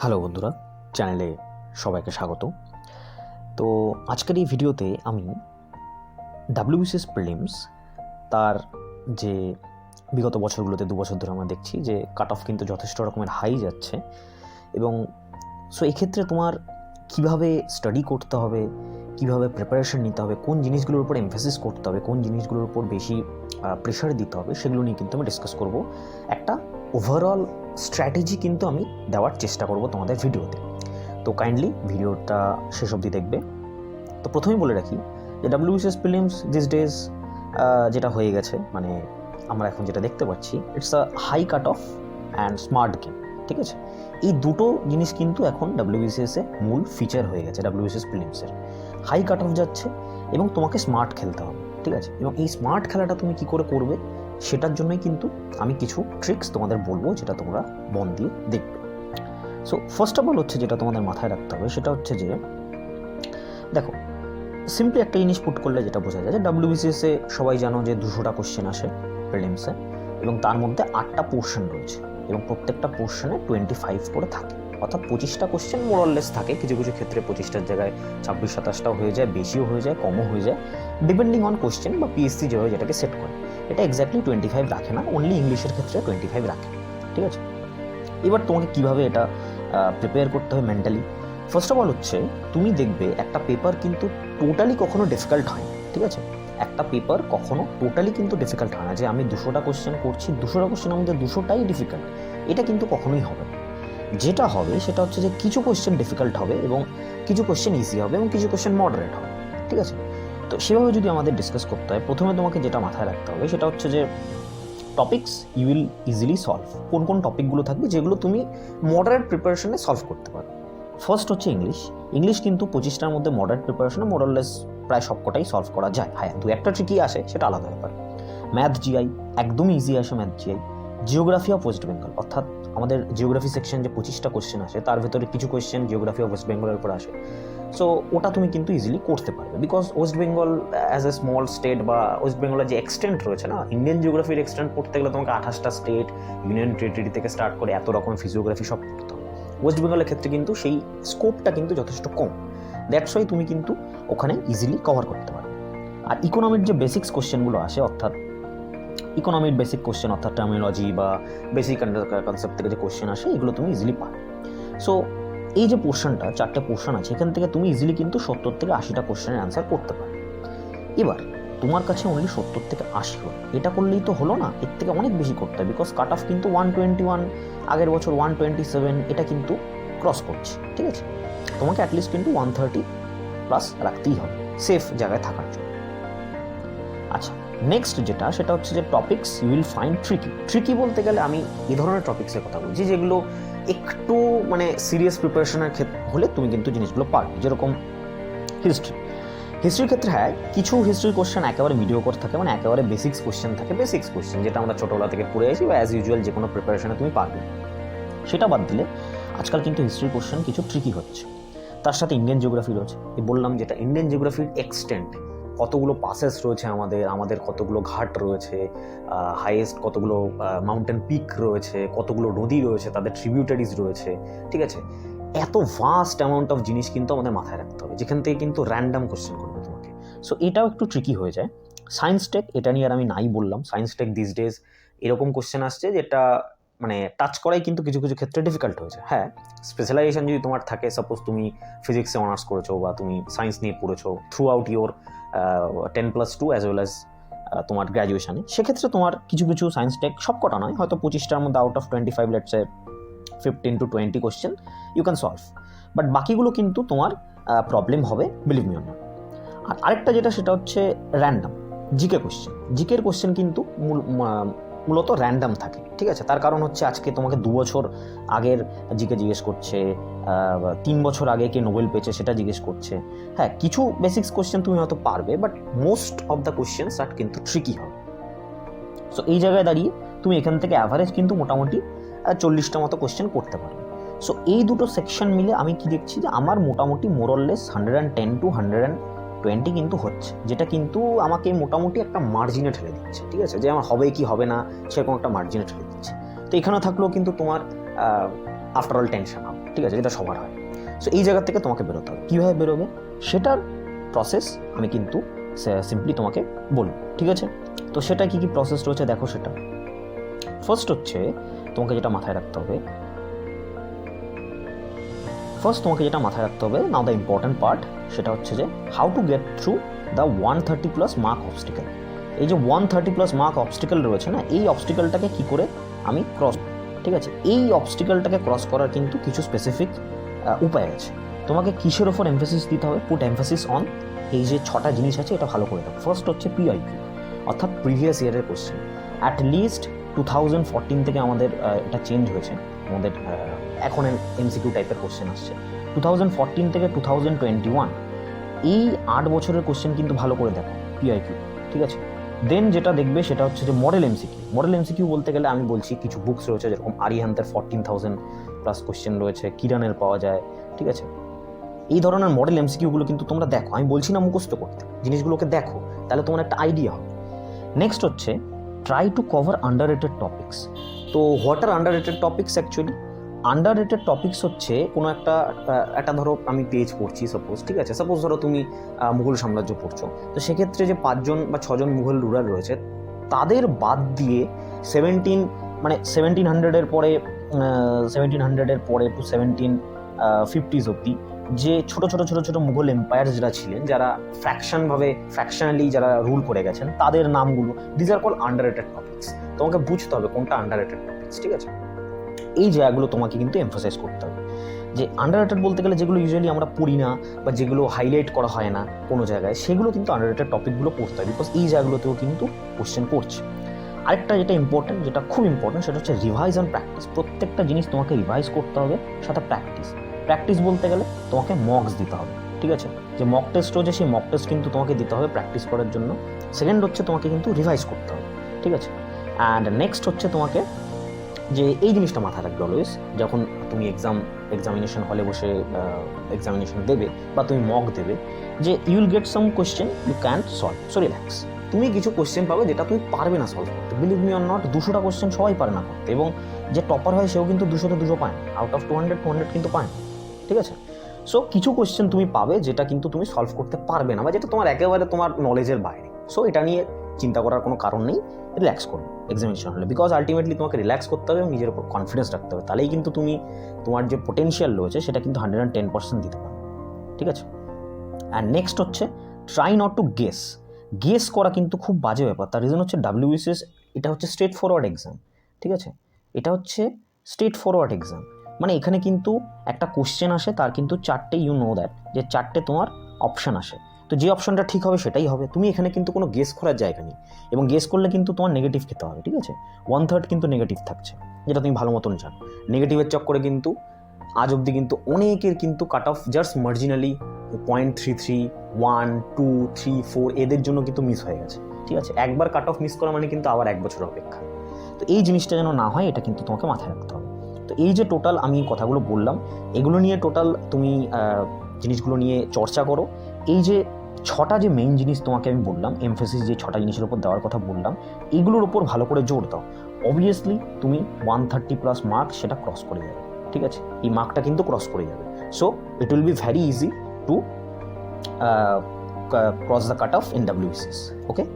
Hello বন্ধুরা, চ্যানেলে সবাইকে স্বাগত। তো আজকের এই ভিডিওতে আমি ডাব্লিউবিসিএস প্রিলিমস তার যে বিগত বছরগুলোতে 2 বছর ধরে আমরা দেখছি যে কাট অফ কিন্তু যথেষ্ট রকমের হাই যাচ্ছে, এবং এক্ষেত্রে তোমার কিভাবে স্টাডি করতে হবে, কিভাবে প্রিপারেশন নিতে হবে, কোন জিনিসগুলোর উপর এমফেসিস করতে হবে, কোন জিনিসগুলোর উপর বেশি প্রেশার দিতে হবে, সেগুলো নিয়ে কিন্তু আমি ডিসকাস করব। একটা ওভারঅল স্ট্র্যাটেজি কিন্তু আমি দেওয়ার চেষ্টা করব তোমাদের ভিডিওতে। তো কাইন্ডলি ভিডিওটা শেষ অবধি দেখবে। তো প্রথমেই বলে রাখি যে ডাব্লিউবিসিএস প্রিলিমস দিস ডেজ যেটা হয়ে গেছে, মানে আমরা এখন যেটা দেখতে পাচ্ছি, it's a high cut off and smart game. ঠিক আছে, এই দুটো জিনিস কিন্তু এখন ডাব্লিউবিসিএসে মূল ফিচার হয়ে গেছে। ডাব্লিউবিসিএস প্রিলিমসের হাই কাট অফ যাচ্ছে এবং তোমাকে স্মার্ট খেলতে হবে। ঠিক আছে, এবং এই স্মার্ট খেলাটা তুমি কি করে করবে সেটার জন্যই কিন্তু আমি কিছু ট্রিক্স তোমাদের বলবো, যেটা তোমরা মন দিয়ে দেখবে। সো ফার্স্ট অফ অল হচ্ছে যেটা তোমাদের মাথায় রাখতে হবে সেটা হচ্ছে যে, দেখো, সিম্পলি একটা জিনিস পুট করলে যেটা বোঝা যায় যে ডাব্লিউবিসিএসে সবাই জানো যে 200টা কোশ্চেন আসে প্রিলিমসে, এবং তার মধ্যে 8টা পোর্শন রয়েছে, এবং প্রত্যেকটা পোর্শনে 25 করে থাকে, অর্থাৎ 25টা কোশ্চেন মোরলেস থাকে। কিছু কিছু ক্ষেত্রে 25টার জায়গায় 26-27টাও হয়ে যায়, বেশিও হয়ে যায়, কমও হয়ে যায়, ডিপেন্ডিং অন কোশ্চেন বা পিএসসি যেভাবে যেটাকে সেট করে। এটা এক্স্যাক্টলি 25 রাখে না, অনলি ইংলিশের ক্ষেত্রে 25 রাখে। ঠিক আছে, এবার তোমাকে কীভাবে এটা প্রিপেয়ার করতে হবে মেন্টালি। ফার্স্ট অফ অল হচ্ছে, তুমি দেখবে একটা পেপার কিন্তু টোটালি কখনো ডিফিকাল্ট হয় না। ঠিক আছে, একটা পেপার কখনো টোটালি কিন্তু ডিফিকাল্ট হয় না যে আমি 200টা কোশ্চেন করছি, 200টা কোশ্চেনের মধ্যে 200টাই ডিফিকাল্ট, এটা কিন্তু কখনোই হবে না। যেটা হবে সেটা হচ্ছে যে কিছু কোশ্চেন ডিফিকাল্ট হবে এবং কিছু কোশ্চেন ইজি হবে এবং কিছু কোশ্চেন মডারেট হবে। ঠিক আছে, তো সেভাবে যদি আমাদের ডিসকাস করতে হয়, প্রথমে তোমাকে যেটা মাথায় রাখতে হবে সেটা হচ্ছে যে topics you will easily solve. কোন কোন টপিকগুলো থাকবে যেগুলো তুমি মডারেট প্রিপারেশনে সলভ করতে পারো। ফার্স্ট হচ্ছে ইংলিশ কিন্তু 25টার মধ্যে মডারেট প্রিপারেশনে মোরাললেস প্রায় সবকটাই সলভ করা যায়। হ্যাঁ, দু একটা ট্রিকি আসে, সেটা আলাদা ব্যাপার। ম্যাথ জিআই একদমই ইজি আসে, math GI. Geography of West Bengal, অর্থাৎ আমাদের জিওগ্রাফি সেকশন যে 25টা কোশ্চেন আসে তার ভেতরে কিছু কোশ্চেন জিওগ্রাফি অফ ওয়েস্ট বেঙ্গলের উপর আসে। সো ওটা তুমি কিন্তু ইজিলি করতে পারবে, because West Bengal as a small state, বা ওয়েস্ট বেঙ্গলের যে এক্সটেন্ট রয়েছে না, ইন্ডিয়ান জিওগ্রাফির এক্সটেন্ট পড়তে গেলে তোমাকে 28টা স্টেট, ইউনিয়ন টেরিটরি থেকে স্টার্ট করে এত রকম ফিজিওগ্রাফি সব পড়তে হবে। ওয়েস্ট বেঙ্গলের ক্ষেত্রে কিন্তু সেই স্কোপটা কিন্তু যথেষ্ট কম। দ্যাটস ওয়াই তুমি কিন্তু ওখানে ইজিলি কভার করতে পারবে। আর ইকোনমির যে বেসিক্স কোশ্চেনগুলো আসে, অর্থাৎ ইকোনমির বেসিক কোশ্চেন, অর্থাৎ টার্মিনোলজি বা বেসিক কনসেপ্ট থেকে যে কোশ্চেন আসে, এগুলো তুমি ইজিলি পাবে। সো এই যে পোর্শনটা, 4টে পোর্শন আছে, এখান থেকে তুমি ইজিলি কিন্তু 70 থেকে 80টা কোশ্চেনের অ্যান্সার করতে পারবে। এবার তোমার কাছে অনলি 70 থেকে 80 হলো, এটা করলেই তো হলো না, এর থেকে অনেক বেশি করতে হবে, বিকজ কাট অফ কিন্তু 121, আগের বছর 127, এটা কিন্তু ক্রস করছে। ঠিক আছে, তোমাকে অ্যাটলিস্ট কিন্তু 130 প্লাস রাখতেই হবে সেফ জায়গায় থাকার জন্য। আচ্ছা, নেক্সট যেটা সেটা হচ্ছে যে topics you will find tricky বলতে গেলে আমি এই ধরনের টপিক্সের কথা বলছি যেগুলো একটু মানে সিরিয়াস প্রিপারেশনের ক্ষেত্রে হলে তুমি কিন্তু জিনিসগুলো পারবে। যেরকম হিস্ট্রির ক্ষেত্রে, হ্যাঁ, কিছু হিস্ট্রির কোশ্চেন একেবারে মিডিওকর থাকে, মানে একেবারে বেসিক্স কোশ্চেন থাকে, বেসিক্স কোশ্চেন যেটা আমরা ছোটোবেলা থেকে পড়ে আসি বা অ্যাজ ইউজুয়াল যে কোনো প্রিপারেশনে তুমি পারবে। সেটা বাদ দিলে আজকাল কিন্তু হিস্ট্রির কোশ্চেন কিছু ট্রিকি হচ্ছে। তার সাথে ইন্ডিয়ান জিওগ্রাফি রয়েছে, বললাম যেটা ইন্ডিয়ান জিওগ্রাফির এক্সটেন্ট, কতগুলো পাসেস রয়েছে আমাদের কতগুলো ঘাট রয়েছে, হাইয়েস্ট কতগুলো মাউন্টেন পিক রয়েছে, কতগুলো নদী রয়েছে, তাদের ট্রিবিউটারিজ রয়েছে। ঠিক আছে, এত ভাস্ট অ্যামাউন্ট অফ জিনিস কিন্তু আমাদের মাথায় রাখতে হবে, যেখান থেকে কিন্তু র্যান্ডাম কোশ্চেন করবে তোমাকে। সো এটাও একটু ট্রিকি হয়ে যায়। সায়েন্স টেক, এটা নিয়ে আর আমি নাই বললাম। সায়েন্স টেক দিস ডেজ এরকম কোশ্চেন আসছে যেটা মানে টাচ করাই কিন্তু কিছু কিছু ক্ষেত্রে ডিফিকাল্ট হয়েছে। হ্যাঁ, স্পেশালাইজেশন যদি তোমার থাকে, সাপোজ তুমি ফিজিক্সে অনার্স করেছো বা তুমি সায়েন্স নিয়ে পড়েছো through out your 10+2 as well as তোমার গ্র্যাজুয়েশানে, সেক্ষেত্রে তোমার কিছু কিছু সায়েন্স টেক, সবকটা নয়, হয়তো 25টার মধ্যে out of 25, let's say 15 to 20 question you can solve, but বাকিগুলো কিন্তু তোমার প্রবলেম হবে, বিলিভ মি অন নট। আর আরেকটা যেটা সেটা হচ্ছে র্যান্ডাম জিকে কোশ্চেন। জিকের কোশ্চেন কিন্তু মূলত র্যান্ডাম থাকে। ঠিক আছে, তার কারণ হচ্ছে আজকে তোমাকে 2 বছর আগের জিকে জিজ্ঞেস করছে, 3 বছর আগে কে নোবেল পেয়েছে সেটা জিজ্ঞেস করছে। হ্যাঁ, কিছু বেসিক্স কোশ্চেন তুমি হয়তো পারবে, but most of the questions আর কিন্তু ট্রিকি হবে। সো এই জায়গায় দাঁড়িয়ে তুমি এখান থেকে অ্যাভারেজ কিন্তু মোটামুটি 40টা মতো কোশ্চেন করতে পারবে। সো এই দুটো সেকশন মিলে আমি কি দেখছি যে আমার মোটামুটি মোরললেস 110 to 120 কিন্তু হচ্ছে, যেটা কিন্তু আমাকে মোটামুটি একটা মার্জিনে ঠেলে দিচ্ছে। ঠিক আছে, যে আমার হবে কি হবে না সেরকম একটা মার্জিনে ঠেলে দিচ্ছে। তো এখানে থাকলেও কিন্তু তোমার আফটার অল টেনশন হবে। ঠিক আছে, যেটা সবার হয়। সো এই জায়গা থেকে তোমাকে বেরোতে হবে। কীভাবে বেরোবে সেটার প্রসেস আমি কিন্তু সিম্পলি তোমাকে বলবো, ঠিক আছে। তো সেটা কী কী প্রসেস রয়েছে দেখো। সেটা ফার্স্ট হচ্ছে তোমাকে যেটা মাথায় রাখতে হবে, নাও দ্য ইম্পর্টেন্ট পার্ট, সেটা হচ্ছে যে how to get through the 130+ mark obstacle. এই যে 130+ মার্ক অবস্টিকেল রয়েছে না, এই অবস্টিকেলটাকে কী করে আমি ক্রস, ঠিক আছে, এই অবস্টিকেলটাকে ক্রস করার কিন্তু কিছু স্পেসিফিক উপায় আছে। তোমাকে কিসের ওপর এমফেসিস দিতে হবে? পুট এমফেসিস অন এই যে 6টা জিনিস আছে, এটা ভালো করে দেখো। ফার্স্ট হচ্ছে পিআইকিউ, অর্থাৎ প্রিভিয়াস ইয়ারের কোশ্চেন। অ্যাট লিস্ট 2014 থেকে আমাদের এটা চেঞ্জ হয়েছে, আমাদের এখন এমসিকিউ টাইপের কোশ্চেন আসছে। 2014 থেকে 2021 এই 8 বছরের কোশ্চেন কিন্তু ভালো করে দেখো পিআইকিউ, ঠিক আছে। দেন যেটা দেখবে সেটা হচ্ছে যে মডেল এমসিকিউ বলতে গেলে আমি বলছি কিছু বুকস রয়েছে, যেরকম আরিহান্তের 14,000+ কোশ্চেন রয়েছে, কিরানের পাওয়া যায়, ঠিক আছে। এই ধরনের মডেল এমসিকিউগুলো কিন্তু তোমরা দেখো, আমি বলছি না মুখস্থ করতে, জিনিসগুলোকে দেখো, তাহলে তোমার একটা আইডিয়া হবে। নেক্সট হচ্ছে try to cover underrated topics. তো what are underrated topics? Actually underrated topics হচ্ছে কোনো একটা ধরো আমি পেজ পড়ছি সাপোজ, ঠিক আছে, সাপোজ ধরো তুমি মুঘল সাম্রাজ্য পড়ছো, তো সেক্ষেত্রে যে 5জন বা 6জন মুঘল রুলার রয়েছে তাদের বাদ দিয়ে 1700-এর পরে টু 1750s অব্দি যে ছোট ছোট মুঘল এম্পায়ার যারা ছিলেন, যারা ফ্র্যাকশনালি যারা রুল করে গেছেন, তাদের নামগুলো, this are call underrated topics. তোমাকে বুঝতে হবে কোনটা আন্ডাররেটেড টপিক্স, ঠিক আছে। এই জায়গাগুলো তোমাকে কিন্তু এমফাসাইজ করতে হবে, যে আন্ডাররেটেড বলতে গেলে যেগুলো ইউজুয়ালি আমরা পড়ি না বা যেগুলো হাইলাইট করা হয় না কোনো জায়গায়, সেগুলো কিন্তু আন্ডাররেটেড টপিকগুলো পড়তে হয়, বিকজ এই জায়গাগুলোতেও কিন্তু কোশ্চেন পড়ছে। আরেকটা যেটা ইম্পর্টেন্ট, যেটা খুব ইম্পর্টেন্ট, সেটা হচ্ছে রিভাইজ অ্যান্ড প্র্যাকটিস। প্রত্যেকটা জিনিস তোমাকে রিভাইজ করতে হবে, সাথে প্র্যাকটিস বলতে গেলে তোমাকে মকস দিতে হবে, ঠিক আছে। যে মক টেস্ট রয়েছে সেই মক টেস্ট কিন্তু তোমাকে দিতে হবে প্র্যাকটিস করার জন্য। সেকেন্ড হচ্ছে তোমাকে কিন্তু রিভাইজ করতে হবে, ঠিক আছে। অ্যান্ড নেক্সট হচ্ছে তোমাকে যে এই জিনিসটা মাথায় রাখবে অলওয়েজ, যখন তুমি এক্সামিনেশন হলে বসে এক্সামিনেশন দেবে বা তুমি মক দেবে, যে you will get some question you can't solve, so relax. তুমি কিছু কোয়েশ্চেন পাবে যেটা তুমি পারবে না সলভ করতে, বিলিভ মি অর নট, 200টা কোয়েশ্চেন সবাই পারে না করতে, এবং যে টপার হয় সেও কিন্তু 200-তে 200 পায়, আউট অফ 200 কিন্তু পায়, ঠিক আছে। সো কিছু কোয়েশ্চেন তুমি পাবে যেটা কিন্তু তুমি সলভ করতে পারবে না, বা যেটা তোমার একেবারে তোমার নলেজের বাইরে। সো এটা নিয়ে চিন্তা করার কোনো কারণ নেই, রিল্যাক্স করো এক্সামিনেশন হলে, বিকজ আলটিমেটলি তোমাকে রিল্যাক্স করতে হবে এবং নিজের উপর কনফিডেন্স রাখতে হবে, তাহলেই কিন্তু তুমি তোমার যে পোটেনশিয়াল রয়েছে সেটা কিন্তু 110% দিতে পারো, ঠিক আছে। অ্যান্ড নেক্সট হচ্ছে ট্রাই নট টু গেস করা কিন্তু খুব বাজে ব্যাপার। তার রিজন হচ্ছে WBCS এটা হচ্ছে স্ট্রেট ফরওয়ার্ড এক্সাম, ঠিক আছে। এটা হচ্ছে স্ট্রেট ফরওয়ার্ড এক্সাম, মানে এখানে কিন্তু একটা কোশ্চেন আসে, তার কিন্তু 4টে, ইউ নো দ্যাট, যে 4টে তোমার অপশান আসে, তো যে অপশানটা ঠিক হবে সেটাই হবে। তুমি এখানে কিন্তু কোনো গেস করার জায়গা নেই, এবং গেস করলে কিন্তু তোমার নেগেটিভ খেতে হবে, ঠিক আছে। 1/3 কিন্তু নেগেটিভ থাকছে, যেটা তুমি ভালো মতন জানো। নেগেটিভের চক্করে কিন্তু আজ অবধি কিন্তু অনেকের কিন্তু কাট অফ জাস্ট মার্জিনালি 0.33, 1, 2, 3, 4 এদের জন্য কিন্তু মিস হয়ে গেছে, ঠিক আছে। একবার কাট অফ মিস করা মানে কিন্তু আবার 1 বছর অপেক্ষা। তো এই জিনিসটা যেন না হয়, এটা কিন্তু তোমাকে মাথায় রাখতে হবে। তো এই যে টোটাল আমি কথাগুলো বললাম, এগুলো নিয়ে টোটাল তুমি জিনিসগুলো নিয়ে চর্চা করো। এই যে 6টা যে মেইন জিনিস তোমাকে আমি বললাম, এমফেসিস যে 6টা জিনিসের উপর দেওয়ার কথা বললাম, এগুলোর উপর ভালো করে জোর দাও। অবভিয়াসলি তুমি 130+ মার্ক সেটা ক্রস করে যাবে, ঠিক আছে। এই মার্কটা কিন্তু ক্রস করে যাবে। So it will be very easy to cross the cutoff in WBCS, okay?